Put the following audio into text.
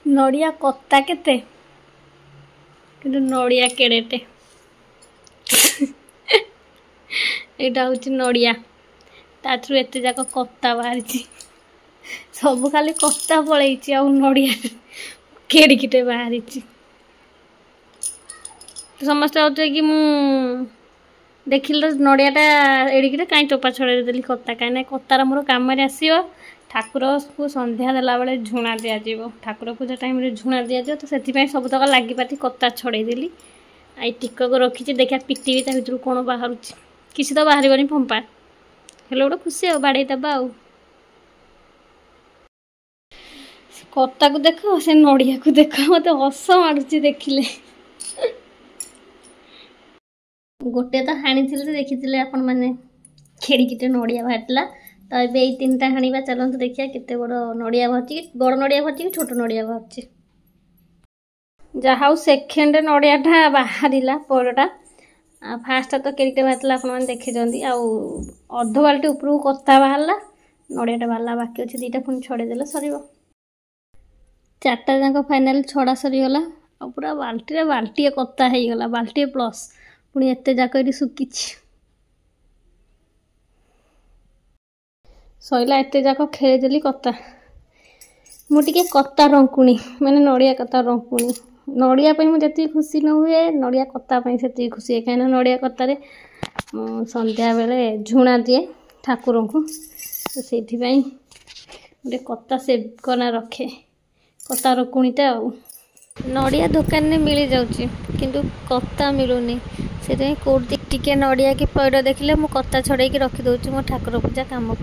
नड़िया कत्ता केते किंतु नड़िया केड़ेटे यहाँ हूँ नड़िया ताथरू एत जाक कत्ता बाहरी सब खाली कत्ता पलैची आ नड़िया केड़िकिटे बाहरी समस्त होते कि मु देखिल नड़ियाटा एड़िकिटे कहीं चोपा छड़े देली कत्ता कहीं कत्तार मोर कम आसो ठाकुर को संध्या देला बेले झुणा दिज्व ठाकुर पूजा टाइम रे झुणा दिज्व तो से सबतक लगिपाति कत्ता छड़ेदेली आई टिकक रखी देखा पिटी भी भर कौन बाहर किसी तो बाहर फंपा हेल्ले गोटे खुशी आ बाड़े दबा आ कत्ता को देख से नड़िया को देख मत हस मारुची देखिले गोटे तो हाणी देखी आपण मैंने खेड़िकिटे नड़िया बाहर तो ये तीन टा हाणीबा चलते देखिए केते बड़ नड़िया बाहर बड़ नड़िया बाहर कि छोट नड़िया बाहर जहा सेकेंड नड़ियाटा बाहर परटा फास्ट तो केड़िटे बाहर आप देखी अर्ध बाल्टी उपरू कत्ता बाहर नड़ियाटा बाहर बाकी अच्छे दीटा पुणी छड़ेदेले सर चार्टा जाक फाइनाल छड़ा सरीगला आ पूरा बाल्टी बाल्टी कत्ता होगला बाल्टी प्लस पुणी एत जाक ये सुखी सैला एत जाक खेदेली कत्ता मुझे कत्ता रंकुणी माने नड़िया कत्ता रंकुणी नड़िया मुझे खुशी न हुए नड़िया कत्ता से खुशी है कहीं नड़िया कत्तार संध्या बेले झुणा दिए ठाकुर को तो से गोटे कत्ता सेवकना रखे कत्ता रकुणीटा नड़िया दुकान में मिल जाऊँगी किंतु कत्ता मिलूनी से कौट टिके नड़िया कि पैड़ देखिले मु कत्ता छड़े रखी दूँ मो ठाकुर पूजा काम।